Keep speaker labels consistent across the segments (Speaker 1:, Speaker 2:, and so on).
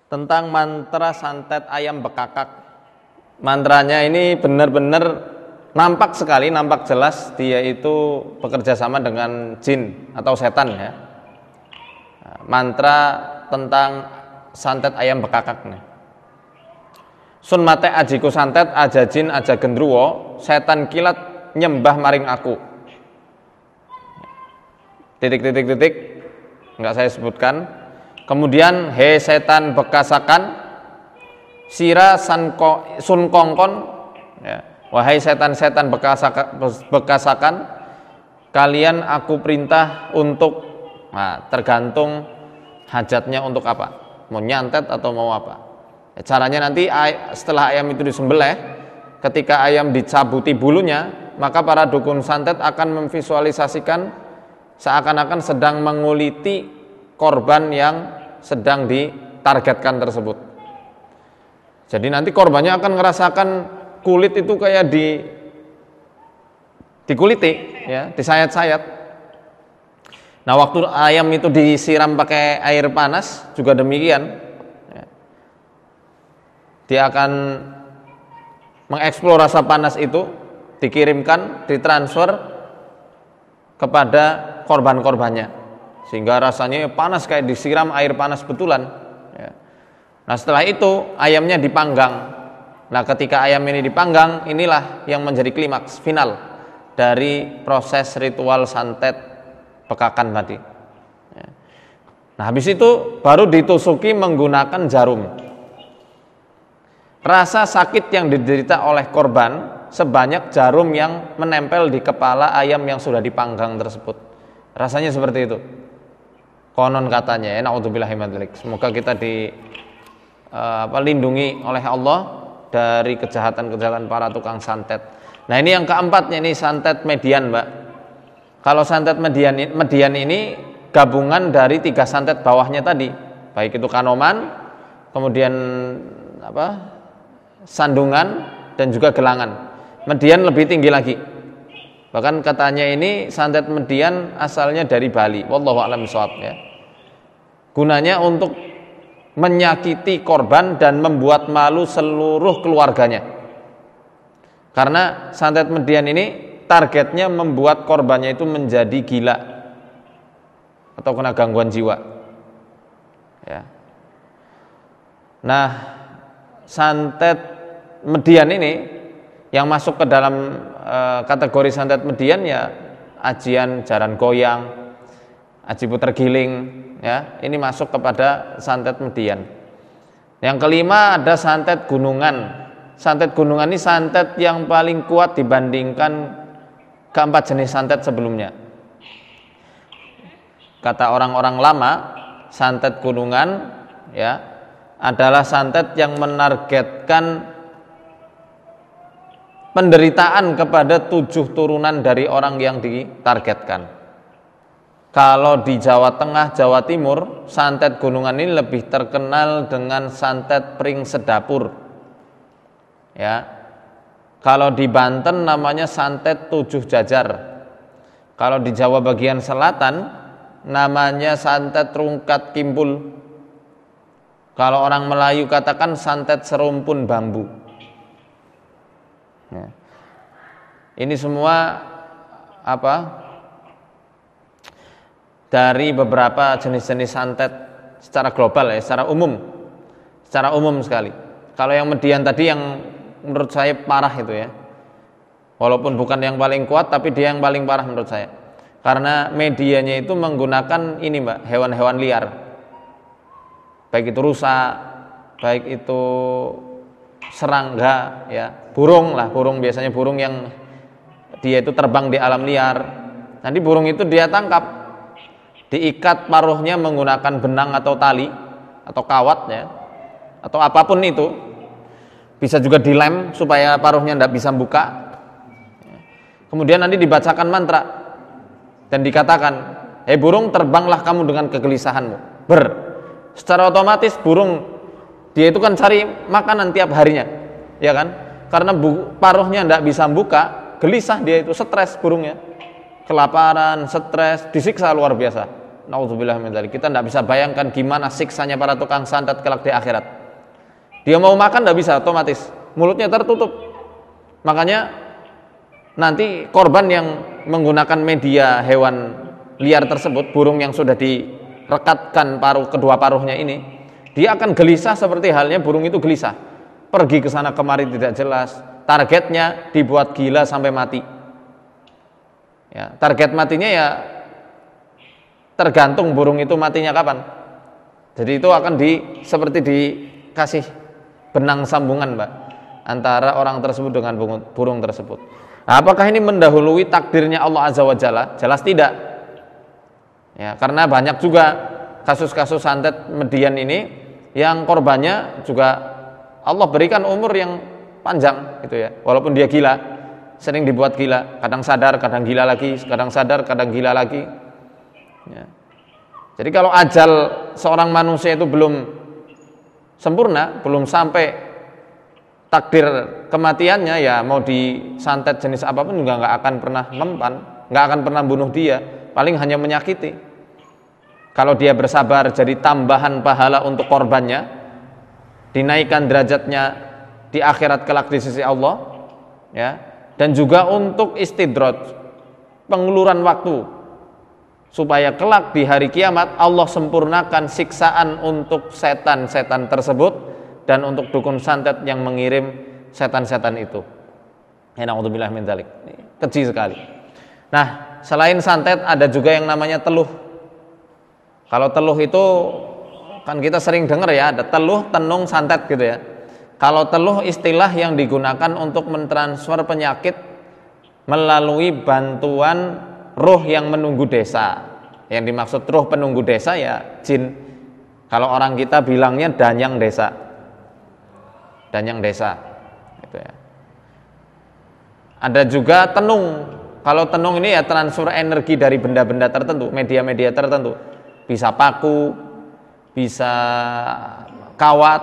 Speaker 1: tentang mantra santet ayam bekakak. Mantranya ini benar-benar nampak sekali, nampak jelas dia itu bekerja sama dengan jin atau setan ya. Mantra tentang santet ayam bekakak nih. Sun mate ajiku santet aja jin aja gendruwo, setan kilat nyembah maring aku. Titik, enggak saya sebutkan. Kemudian he setan bekasakan sira sun kongkon ya. Wahai setan-setan bekasakan, kalian aku perintah untuk, nah, tergantung hajatnya untuk apa, mau nyantet atau mau apa. Caranya nanti setelah ayam itu disembelih, ketika ayam dicabuti bulunya, maka para dukun santet akan memvisualisasikan seakan-akan sedang menguliti korban yang sedang ditargetkan tersebut. Jadi nanti korbannya akan ngerasakan kulit itu kayak dikuliti ya, disayat-sayat. Nah, waktu ayam itu disiram pakai air panas juga demikian ya. Dia akan mengeksplor rasa panas itu, dikirimkan, ditransfer kepada korban-korbannya, sehingga rasanya panas kayak disiram air panas betulan ya. Nah, setelah itu ayamnya dipanggang. Nah, ketika ayam ini dipanggang, inilah yang menjadi klimaks final dari proses ritual santet bekakan tadi ya. Nah, habis itu baru ditusuki menggunakan jarum. Rasa sakit yang diderita oleh korban sebanyak jarum yang menempel di kepala ayam yang sudah dipanggang tersebut. Rasanya seperti itu konon katanya ya, naudzubillahi min dzalik. Semoga kita lindungi oleh Allah dari kejahatan-kejahatan para tukang santet. Nah, ini yang keempatnya, ini santet median, Mbak. Kalau santet median ini gabungan dari 3 santet bawahnya tadi, baik itu kanoman, kemudian sandungan, dan juga gelangan. Median lebih tinggi lagi. Bahkan katanya ini santet median asalnya dari Bali. Wallahu a'lam bishawab ya. Gunanya untuk menyakiti korban dan membuat malu seluruh keluarganya. Karena santet median ini targetnya membuat korbannya itu menjadi gila atau kena gangguan jiwa. Ya. Nah, santet median ini yang masuk ke dalam kategori santet median ya ajian jaran goyang, aji puter giling ya, ini masuk kepada santet median. Yang kelima ada santet gunungan. Santet gunungan ini santet yang paling kuat dibandingkan keempat jenis santet sebelumnya. Kata orang-orang lama, santet gunungan ya adalah santet yang menargetkan penderitaan kepada 7 turunan dari orang yang ditargetkan. Kalau di Jawa Tengah, Jawa Timur, santet gunungan ini lebih terkenal dengan santet pring sedapur. Ya. Kalau di Banten namanya santet 7 jajar. Kalau di Jawa bagian selatan namanya santet rungkat kimpul. Kalau orang Melayu katakan santet serumpun bambu. Ya. Ini semua dari beberapa jenis-jenis santet secara global ya, secara umum sekali. Kalau yang median tadi yang menurut saya parah itu ya, walaupun bukan yang paling kuat tapi dia yang paling parah menurut saya, karena medianya itu menggunakan ini, Mbak, hewan-hewan liar, baik itu rusa, baik itu serangga ya, burung biasanya burung yang dia itu terbang di alam liar. Nanti burung itu dia tangkap, diikat paruhnya menggunakan benang atau tali atau kawat ya, atau apapun itu, bisa juga dilem supaya paruhnya tidak bisa buka. Kemudian nanti dibacakan mantra dan dikatakan, hei burung, terbanglah kamu dengan kegelisahanmu. Secara otomatis burung dia itu kan cari makanan tiap harinya, ya kan? Karena paruhnya tidak bisa buka, gelisah dia itu, stres burungnya, kelaparan, stres, disiksa luar biasa. Naudzubillah min dzalik. Kita tidak bisa bayangkan gimana siksanya para tukang santet kelak di akhirat. Dia mau makan tidak bisa, otomatis mulutnya tertutup. Makanya nanti korban yang menggunakan media hewan liar tersebut, burung yang sudah direkatkan kedua paruhnya ini, dia akan gelisah seperti halnya burung itu gelisah. Pergi ke sana kemari tidak jelas. Targetnya dibuat gila sampai mati. Ya, target matinya ya tergantung burung itu matinya kapan. Jadi itu akan seperti dikasih benang sambungan, Mbak, antara orang tersebut dengan burung tersebut. Nah, apakah ini mendahului takdirnya Allah Azza wa Jalla? Jelas tidak. Ya, karena banyak juga kasus-kasus santet median ini yang korbannya juga Allah berikan umur yang panjang gitu ya. Walaupun dia gila, sering dibuat gila, kadang sadar, kadang gila lagi, kadang sadar, kadang gila lagi. Ya. Jadi kalau ajal seorang manusia itu belum sempurna, belum sampai takdir kematiannya, ya mau disantet jenis apapun juga nggak akan pernah mempan, nggak akan pernah bunuh dia, paling hanya menyakiti. Kalau dia bersabar jadi tambahan pahala untuk korbannya, dinaikkan derajatnya di akhirat kelak di sisi Allah, ya, dan juga untuk istidraj, penguluran waktu, supaya kelak di hari kiamat Allah sempurnakan siksaan untuk setan-setan tersebut dan untuk dukun santet yang mengirim setan-setan itu. Na'udzubillah min dzalik. Keji sekali. Nah, selain santet ada juga yang namanya teluh. Kalau teluh itu kan kita sering dengar ya, ada teluh, tenung, santet gitu ya. Kalau teluh istilah yang digunakan untuk mentransfer penyakit melalui bantuan ruh yang menunggu desa. Yang dimaksud ruh penunggu desa ya jin. Kalau orang kita bilangnya danyang desa. Danyang desa gitu ya. Ada juga tenung. Kalau tenung ini ya transfer energi dari benda-benda tertentu, media-media tertentu. Bisa paku, bisa kawat,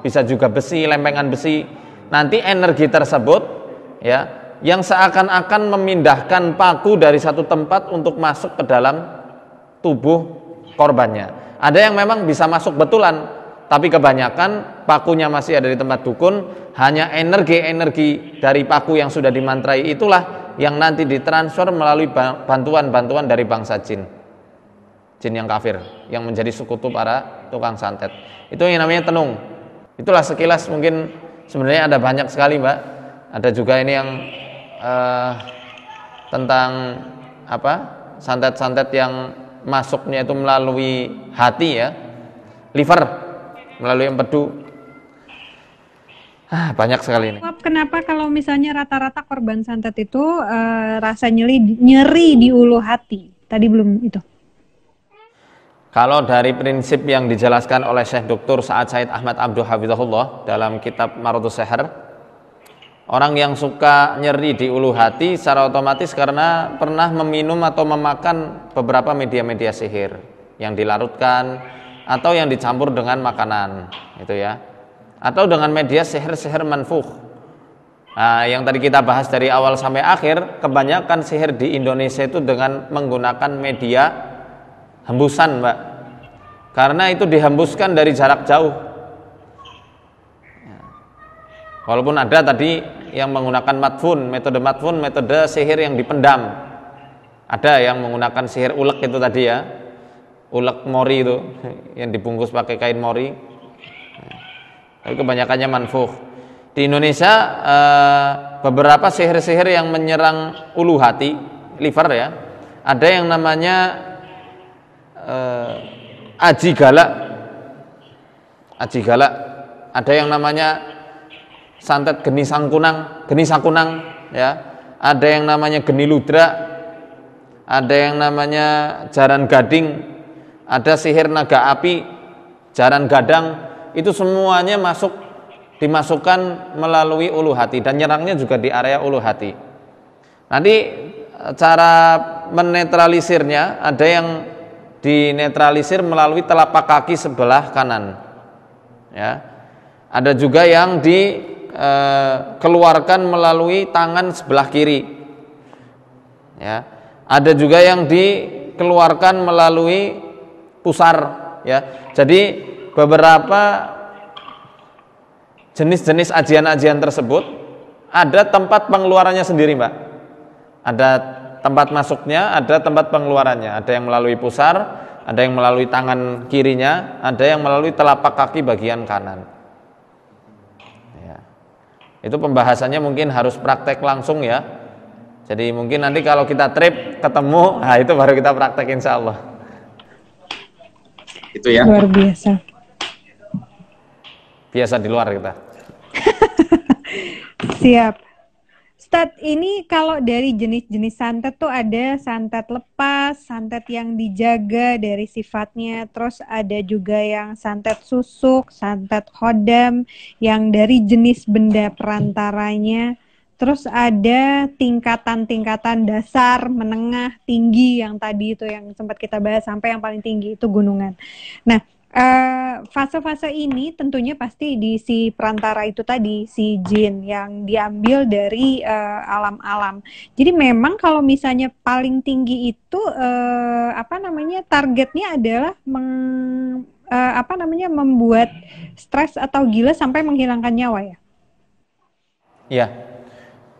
Speaker 1: bisa juga besi, lempengan besi. Nanti energi tersebut ya yang seakan-akan memindahkan paku dari satu tempat untuk masuk ke dalam tubuh korbannya. Ada yang memang bisa masuk betulan, tapi kebanyakan pakunya masih ada di tempat dukun. Hanya energi-energi dari paku yang sudah dimantrai itulah yang nanti ditransfer melalui bantuan-bantuan dari bangsa jin yang kafir, yang menjadi sekutu para tukang santet. Itu yang namanya tenung. Itulah sekilas, mungkin sebenarnya ada banyak sekali, Mbak. Ada juga ini yang tentang santet-santet yang masuknya itu melalui hati ya, liver, melalui empedu. Banyak sekali ini.
Speaker 2: Kenapa kalau misalnya rata-rata korban santet itu rasa nyeri di ulu hati? Tadi belum itu.
Speaker 1: Kalau dari prinsip yang dijelaskan oleh Syekh Dr. Sa'ad Said Ahmad Abduh Hafizahullah dalam kitab Maradus Sihr, orang yang suka nyeri di ulu hati secara otomatis karena pernah meminum atau memakan beberapa media-media sihir yang dilarutkan atau yang dicampur dengan makanan, itu ya, atau dengan media sihir-sihir manfukh. Nah, yang tadi kita bahas dari awal sampai akhir, kebanyakan sihir di Indonesia itu dengan menggunakan media hembusan, Mbak, karena itu dihembuskan dari jarak jauh. Walaupun ada tadi yang menggunakan matfun, metode sihir yang dipendam. Ada yang menggunakan sihir ulek itu tadi ya, ulek mori itu, yang dibungkus pakai kain mori. Tapi kebanyakannya manfuh. Di Indonesia beberapa sihir-sihir yang menyerang ulu hati, liver ya, ada yang namanya aji galak, ada yang namanya santet geni sakunang ya, ada yang namanya geni ludra, ada yang namanya jaran gading, ada sihir naga api, jaran gadang. Itu semuanya dimasukkan melalui ulu hati dan nyerangnya juga di area ulu hati. Nanti cara menetralisirnya ada yang dinetralisir melalui telapak kaki sebelah kanan ya. Ada juga yang dikeluarkan melalui tangan sebelah kiri ya. Ada juga yang dikeluarkan melalui pusar, ya. Jadi beberapa jenis-jenis ajian-ajian tersebut ada tempat pengeluarannya sendiri, Mbak. Ada tempat masuknya, ada tempat pengeluarannya. Ada yang melalui pusar, ada yang melalui tangan kirinya, ada yang melalui telapak kaki bagian kanan. Ya. Itu pembahasannya mungkin harus praktek langsung ya. Jadi mungkin nanti kalau kita trip ketemu, nah itu baru kita praktek insya Allah.
Speaker 3: Itu ya.
Speaker 2: Luar biasa.
Speaker 1: Biasa di luar kita.
Speaker 2: Siap. Ustadz, ini kalau dari jenis-jenis santet tuh ada santet lepas, santet yang dijaga dari sifatnya, terus ada juga yang santet susuk, santet khodam, yang dari jenis benda perantaranya, terus ada tingkatan-tingkatan dasar, menengah, tinggi, yang tadi itu yang sempat kita bahas, sampai yang paling tinggi itu gunungan. Nah, fase-fase ini tentunya pasti di si perantara itu tadi, si jin yang diambil dari alam-alam. Jadi memang kalau misalnya paling tinggi itu targetnya adalah membuat stres atau gila sampai menghilangkan nyawa ya.
Speaker 1: Iya.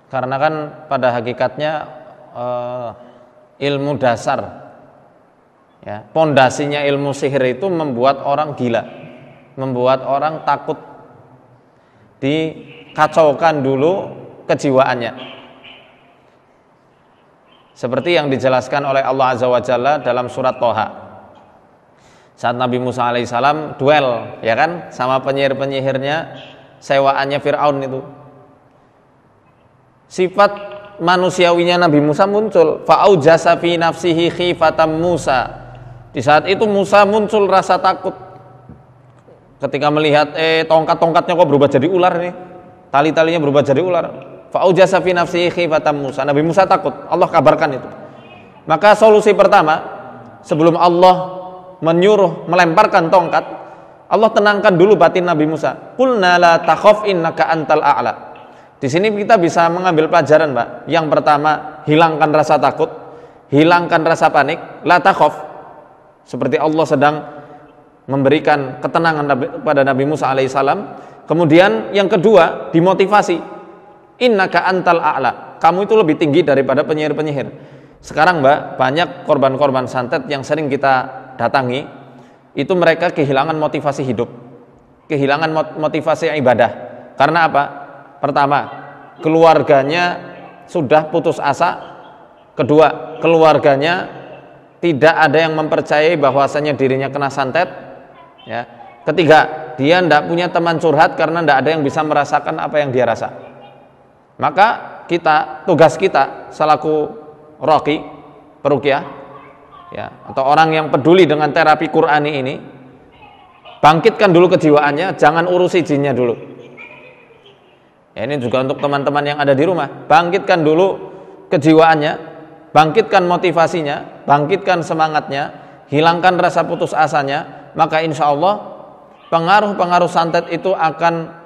Speaker 1: Karena kan pada hakikatnya ilmu dasar, ya, pondasinya ilmu sihir itu membuat orang gila, membuat orang takut, dikacaukan dulu kejiwaannya. Seperti yang dijelaskan oleh Allah Azza wa Jalla dalam surat Toha. Saat Nabi Musa alaihissalam duel, ya kan, sama penyihir-penyihirnya sewaannya Fir'aun itu. Sifat manusiawinya Nabi Musa muncul. Fa'aujasa fi nafsihi khifatan Musa. Di saat itu Musa muncul rasa takut ketika melihat tongkat-tongkatnya kok berubah jadi ular nih, tali-talinya berubah jadi ular. Fa'aujasa fi nafsihi khifatan Musa. Nabi Musa takut. Allah kabarkan itu. Maka solusi pertama, sebelum Allah menyuruh melemparkan tongkat, Allah tenangkan dulu batin Nabi Musa. Qulna la takhaf innaka antal a'la. Di sini kita bisa mengambil pelajaran, Mbak. Yang pertama, hilangkan rasa takut, hilangkan rasa panik, la takhaf. Seperti Allah sedang memberikan ketenangan pada Nabi Musa alaihissalam. Kemudian yang kedua, dimotivasi. Innaka antal a'la. Kamu itu lebih tinggi daripada penyihir-penyihir. Sekarang, Mbak, banyak korban-korban santet yang sering kita datangi, itu mereka kehilangan motivasi hidup, kehilangan motivasi ibadah. Karena apa? Pertama, keluarganya sudah putus asa. Kedua, keluarganya tidak ada yang mempercayai bahwasanya dirinya kena santet, ya. Ketiga, dia tidak punya teman curhat karena tidak ada yang bisa merasakan apa yang dia rasa. Maka tugas kita selaku roqi, peruqyah, ya, atau orang yang peduli dengan terapi Qur'ani ini, bangkitkan dulu kejiwaannya, jangan urusi jinnya dulu. Ya, ini juga untuk teman-teman yang ada di rumah, bangkitkan dulu kejiwaannya, bangkitkan motivasinya, bangkitkan semangatnya, hilangkan rasa putus asanya, maka insya Allah pengaruh-pengaruh santet itu akan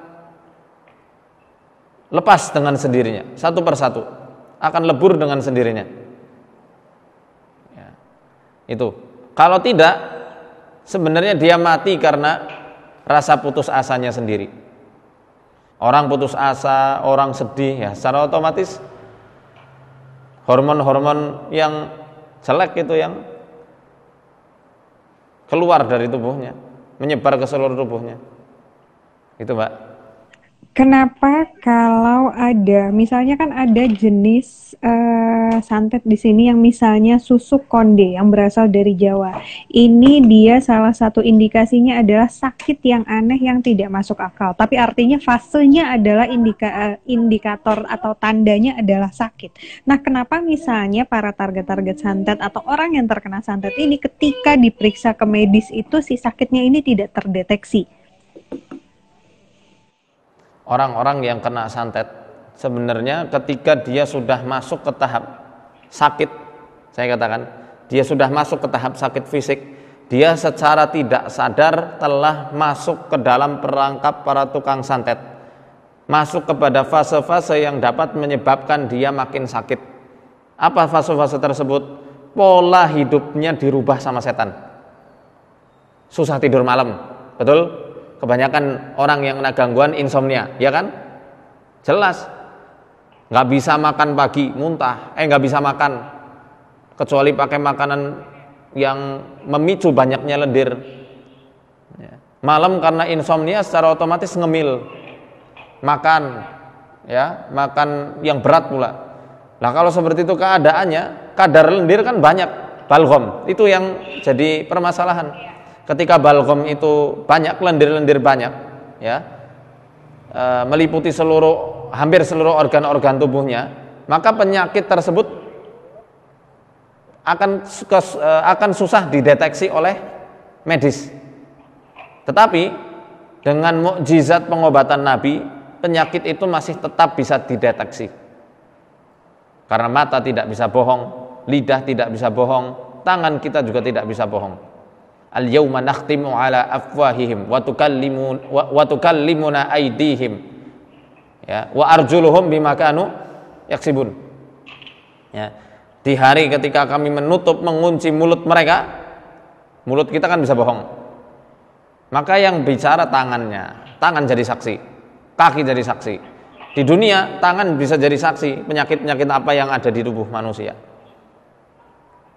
Speaker 1: lepas dengan sendirinya, satu persatu, akan lebur dengan sendirinya. Ya, itu. Kalau tidak, sebenarnya dia mati karena rasa putus asanya sendiri. Orang putus asa, orang sedih, ya secara otomatis hormon-hormon yang jelek itu yang keluar dari tubuhnya, menyebar ke seluruh tubuhnya. Itu, Mbak.
Speaker 2: Kenapa kalau ada, misalnya kan ada jenis santet di sini yang misalnya susuk konde yang berasal dari Jawa. Ini dia salah satu indikasinya adalah sakit yang aneh yang tidak masuk akal. Tapi artinya fasenya adalah indikator atau tandanya adalah sakit. Nah, kenapa misalnya para target-target santet atau orang yang terkena santet ini ketika diperiksa ke medis itu si sakitnya ini tidak terdeteksi?
Speaker 1: Orang-orang yang kena santet sebenarnya ketika dia sudah masuk ke tahap sakit, saya katakan dia sudah masuk ke tahap sakit fisik, dia secara tidak sadar telah masuk ke dalam perangkap para tukang santet, masuk kepada fase-fase yang dapat menyebabkan dia makin sakit. Apa fase-fase tersebut? Pola hidupnya dirubah sama setan. susah tidur malam, betul? Kebanyakan orang yang kena gangguan insomnia, ya kan? Jelas, nggak bisa makan pagi, muntah, nggak bisa makan, kecuali pakai makanan yang memicu banyaknya lendir. Ya. Malam karena insomnia secara otomatis ngemil, makan, ya, makan yang berat pula. Nah kalau seperti itu keadaannya, kadar lendir kan banyak, balgom, itu yang jadi permasalahan. Ketika balgom itu banyak, lendir-lendir banyak, ya, meliputi hampir seluruh organ-organ tubuhnya, maka penyakit tersebut akan susah dideteksi oleh medis. Tetapi dengan mukjizat pengobatan Nabi, penyakit itu masih tetap bisa dideteksi. Karena mata tidak bisa bohong, lidah tidak bisa bohong, tangan kita juga tidak bisa bohong. Al-yawma nakhtimu ala afwahihim wa tukallimuna aydihim, ya, wa arjuluhum bima kanu yaksibun. Ya. Di hari ketika kami menutup, mengunci mulut mereka, mulut kita kan bisa bohong. Maka yang bicara tangannya, tangan jadi saksi, kaki jadi saksi. Di dunia tangan bisa jadi saksi penyakit-penyakit apa yang ada di tubuh manusia.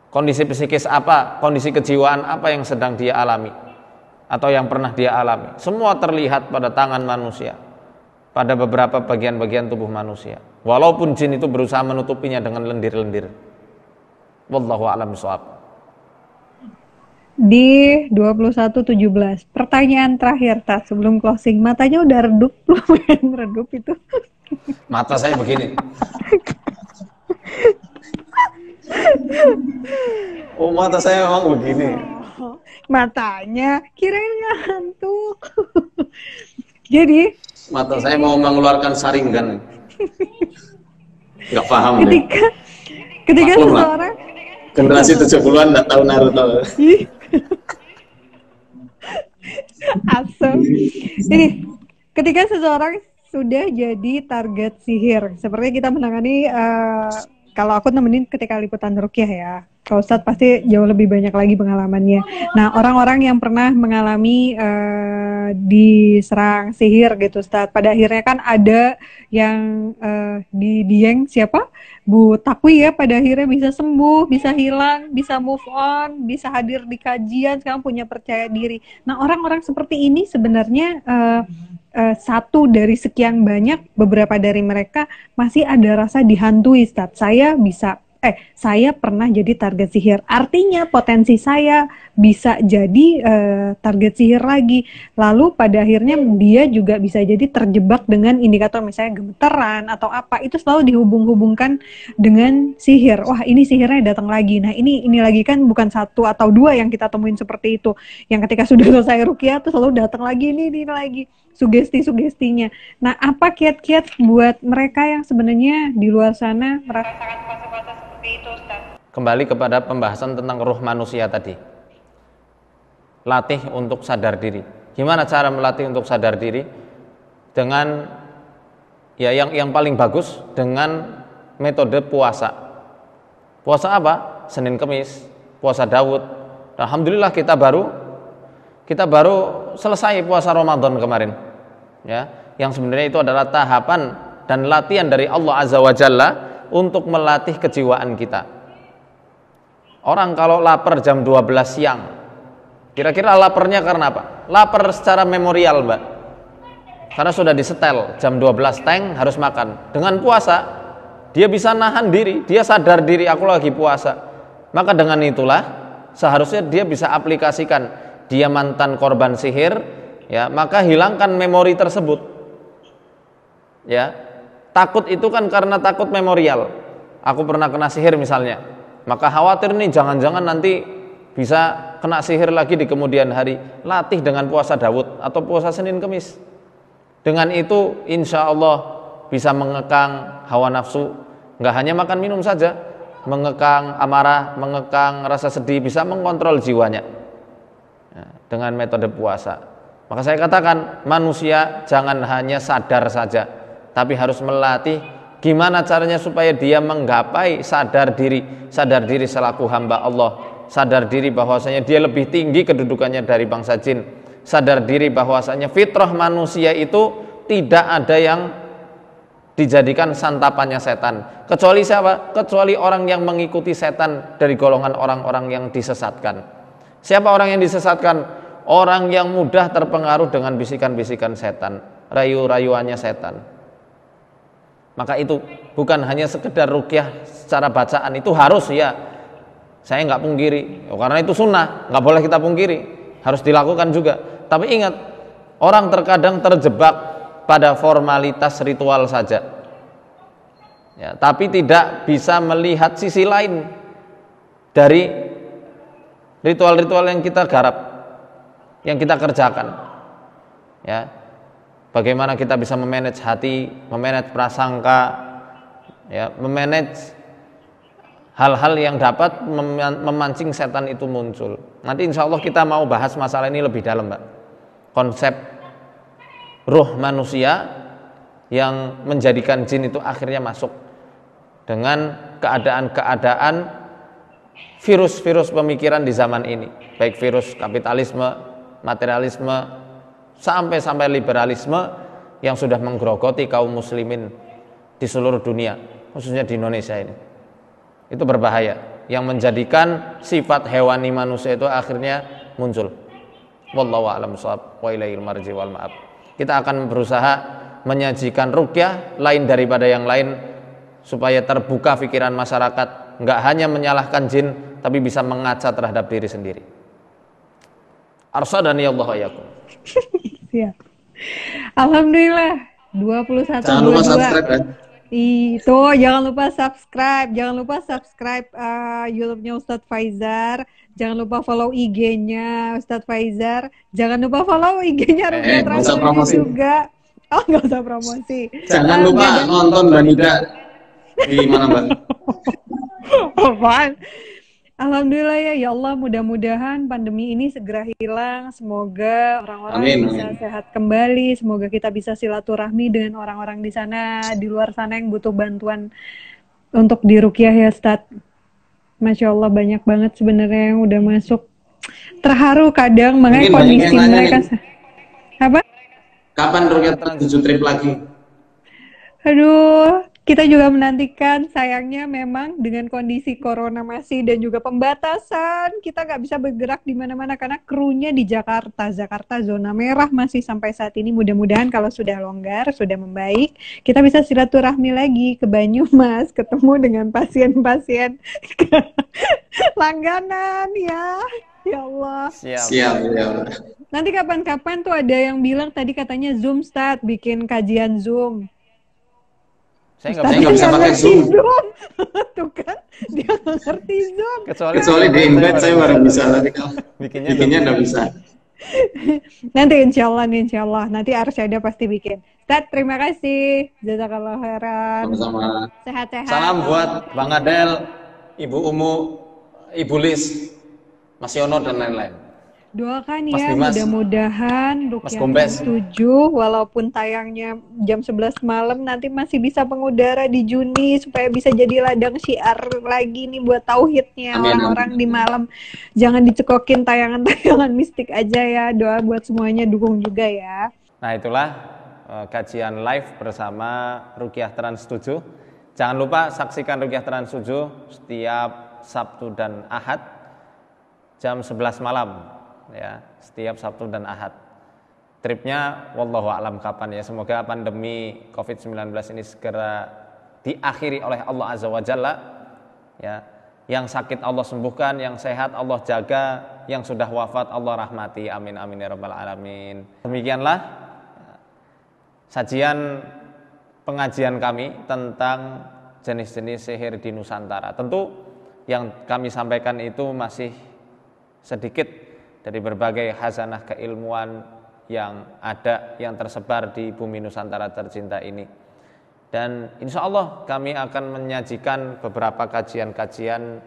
Speaker 1: Kondisi psikis apa, kondisi kejiwaan apa yang sedang dia alami atau yang pernah dia alami. Semua terlihat pada tangan manusia, pada beberapa bagian-bagian tubuh manusia. Walaupun jin itu berusaha menutupinya dengan lendir-lendir. Wallahu a'lam bishawab.
Speaker 2: Di 21:17, pertanyaan terakhir Tat, sebelum closing. Matanya udah redup belum? Redup itu.
Speaker 1: Mata saya begini. Oh, mata saya memang begini.
Speaker 2: Matanya kirain ngantuk. Jadi
Speaker 1: mata saya mau mengeluarkan saringan. Nggak paham.
Speaker 2: Ketika seseorang
Speaker 1: generasi 70-an nggak tahu Naruto.
Speaker 2: Asem. Ini ketika seseorang sudah jadi target sihir, seperti kita menangani kalau aku nemenin ketika liputan ruqyah ya. Kalau Ustadz pasti jauh lebih banyak lagi pengalamannya. Nah, orang-orang yang pernah mengalami diserang sihir gitu Ustadz, pada akhirnya kan ada yang di Dieng siapa? Bu Takwi ya, pada akhirnya bisa sembuh, bisa hilang, bisa move on, bisa hadir di kajian, sekarang punya percaya diri. Nah, orang-orang seperti ini sebenarnya satu dari sekian banyak, beberapa dari mereka masih ada rasa dihantui Ustadz. Saya pernah jadi target sihir. Artinya potensi saya bisa jadi target sihir lagi. Lalu pada akhirnya dia juga bisa jadi terjebak dengan indikator misalnya gemeteran atau apa. Itu selalu dihubung-hubungkan dengan sihir. Wah, ini sihirnya datang lagi. Nah, ini lagi kan bukan satu atau dua yang kita temuin seperti itu. Yang ketika sudah selesai ruqyah tuh selalu datang lagi ini lagi sugesti-sugestinya. Nah, apa kiat-kiat buat mereka yang sebenarnya di luar sana merasakan fase-fase seperti itu, Ustaz?
Speaker 1: Kembali kepada pembahasan tentang ruh manusia tadi. Latih untuk sadar diri. Gimana cara melatih untuk sadar diri? Dengan ya yang paling bagus dengan metode puasa. Puasa apa? Senin Kemis, puasa Daud. Alhamdulillah kita baru selesai puasa Ramadan kemarin. Ya, yang sebenarnya itu adalah tahapan dan latihan dari Allah Azza wa Jalla untuk melatih kejiwaan kita. Orang kalau lapar jam 12 siang, kira-kira laparnya karena apa? Lapar secara memorial, Mbak. Karena sudah disetel jam 12 teng harus makan. Dengan puasa, dia bisa nahan diri, dia sadar diri aku lagi puasa. Maka dengan itulah seharusnya dia bisa aplikasikan, dia mantan korban sihir, ya, maka hilangkan memori tersebut. Ya. Takut itu kan karena takut memorial. Aku pernah kena sihir misalnya, maka khawatir nih jangan-jangan nanti bisa kena sihir lagi di kemudian hari. Latih dengan puasa Daud atau puasa Senin Kemis. Dengan itu insya Allah bisa mengekang hawa nafsu. Nggak hanya makan minum saja, mengekang amarah, mengekang rasa sedih, bisa mengontrol jiwanya ya, dengan metode puasa. Maka saya katakan manusia jangan hanya sadar saja, tapi harus melatih gimana caranya supaya dia menggapai sadar diri selaku hamba Allah, sadar diri bahwasanya dia lebih tinggi kedudukannya dari bangsa jin, sadar diri bahwasanya fitrah manusia itu tidak ada yang dijadikan santapannya setan, kecuali siapa? Kecuali orang yang mengikuti setan dari golongan orang-orang yang disesatkan. Siapa orang yang disesatkan? Orang yang mudah terpengaruh dengan bisikan-bisikan setan, rayu-rayuannya setan. Maka itu bukan hanya sekedar ruqyah secara bacaan, itu harus ya, saya nggak pungkiri, karena itu sunnah, nggak boleh kita pungkiri, harus dilakukan juga. Tapi ingat, orang terkadang terjebak pada formalitas ritual saja, ya, tapi tidak bisa melihat sisi lain dari ritual-ritual yang kita garap, yang kita kerjakan, ya. Bagaimana kita bisa memanage hati, memanage prasangka, ya, memanage hal-hal yang dapat memancing setan itu muncul. Nanti insya Allah kita mau bahas masalah ini lebih dalam, Mbak. Konsep ruh manusia yang menjadikan jin itu akhirnya masuk dengan keadaan-keadaan virus-virus pemikiran di zaman ini, baik virus kapitalisme, materialisme, sampai liberalisme yang sudah menggerogoti kaum muslimin di seluruh dunia, khususnya di Indonesia ini. Itu berbahaya, yang menjadikan sifat hewani manusia itu akhirnya muncul. Wallahu a'lam bishawab wa ilaihil marji wal ma'ab. Kita akan berusaha menyajikan ruqyah lain daripada yang lain, supaya terbuka pikiran masyarakat, nggak hanya menyalahkan jin, tapi bisa mengaca terhadap diri sendiri. Arsadani Allah ayakum.
Speaker 2: Siap. Alhamdulillah 21
Speaker 3: Jangan lupa subscribe ya.
Speaker 2: Itu jangan lupa subscribe YouTube-nya Ustadz Faizar. Jangan lupa follow IG-nya Ustadz Faizar. Jangan lupa follow IG-nya Ruqyah
Speaker 3: nggak usah promosi
Speaker 2: juga. Oh, nggak usah promosi.
Speaker 3: Jangan lupa nonton Banida di mana, Mbak?
Speaker 2: Apaan? Alhamdulillah ya Allah, mudah-mudahan pandemi ini segera hilang. Semoga orang-orang bisa sehat kembali. Semoga kita bisa silaturahmi dengan orang-orang di sana, di luar sana yang butuh bantuan untuk diruqyah ya Ustadz. Masya Allah, banyak banget sebenarnya yang udah masuk. Terharu kadang, makanya kondisi mereka. Apa?
Speaker 3: Kapan Ruqyah Trans 7 trip lagi?
Speaker 2: Aduh, kita juga menantikan. Sayangnya memang dengan kondisi corona masih dan juga pembatasan, kita nggak bisa bergerak di mana-mana karena krunya di Jakarta. Jakarta zona merah masih sampai saat ini. Mudah-mudahan kalau sudah longgar, sudah membaik, kita bisa silaturahmi lagi ke Banyumas, ketemu dengan pasien-pasien langganan ya. Ya Allah.
Speaker 3: Siap ya.
Speaker 2: Nanti kapan-kapan tuh ada yang bilang tadi katanya Zoom start, bikin kajian Zoom.
Speaker 3: Saya nggak bisa pakai Zoom.
Speaker 2: Tuh kan, dia nggak ngerti Zoom.
Speaker 3: Kecuali di embed saya baru bisa, tapi kalau bikinnya nggak bisa.
Speaker 2: Nanti insya Allah nanti Arsyada pasti bikin. Ustadz, terima kasih. Jazakallah khairan.
Speaker 3: Sama-sama.
Speaker 2: Sehat-sehat.
Speaker 1: Salam buat Bang Adel, Ibu Umu, Ibu Lis, Mas Yono dan lain-lain.
Speaker 2: Doakan
Speaker 1: Mas
Speaker 2: ya,
Speaker 1: Dimas,
Speaker 2: mudah-mudahan
Speaker 1: Mas
Speaker 2: Ruqyah
Speaker 1: Gombes.
Speaker 2: 7 walaupun tayangnya jam 11 malam nanti masih bisa mengudara di Juni supaya bisa jadi ladang syiar lagi nih buat tauhidnya orang-orang di malam. Jangan dicekokin tayangan-tayangan mistik aja ya. Doa buat semuanya, dukung juga ya.
Speaker 1: Nah, itulah kajian live bersama Ruqyah Trans 7. Jangan lupa saksikan Ruqyah Trans 7 setiap Sabtu dan Ahad jam 11 malam. Ya, setiap Sabtu dan Ahad. Tripnya wallahu a'lam kapan ya. Semoga pandemi Covid-19 ini segera diakhiri oleh Allah Azza wa Jalla. Ya, yang sakit Allah sembuhkan, yang sehat Allah jaga, yang sudah wafat Allah rahmati. Amin amin ya rabbal alamin. Demikianlah sajian pengajian kami tentang jenis-jenis sihir di Nusantara. Tentu yang kami sampaikan itu masih sedikit dari berbagai khazanah keilmuan yang ada, yang tersebar di bumi Nusantara tercinta ini. Dan insya Allah kami akan menyajikan beberapa kajian-kajian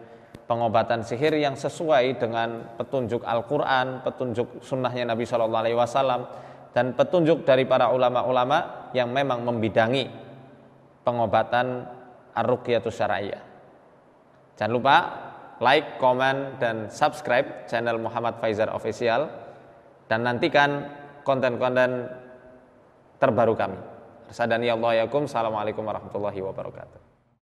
Speaker 1: pengobatan sihir yang sesuai dengan petunjuk Al-Quran, petunjuk sunnahnya Nabi SAW, dan petunjuk dari para ulama-ulama yang memang membidangi pengobatan ar-ruqyatus syar'iyyah. Jangan lupa like, comment, dan subscribe channel Muhammad Faizar Official, dan nantikan konten-konten terbaru kami. Arsadani Allah yakum. Assalamualaikum warahmatullahi wabarakatuh.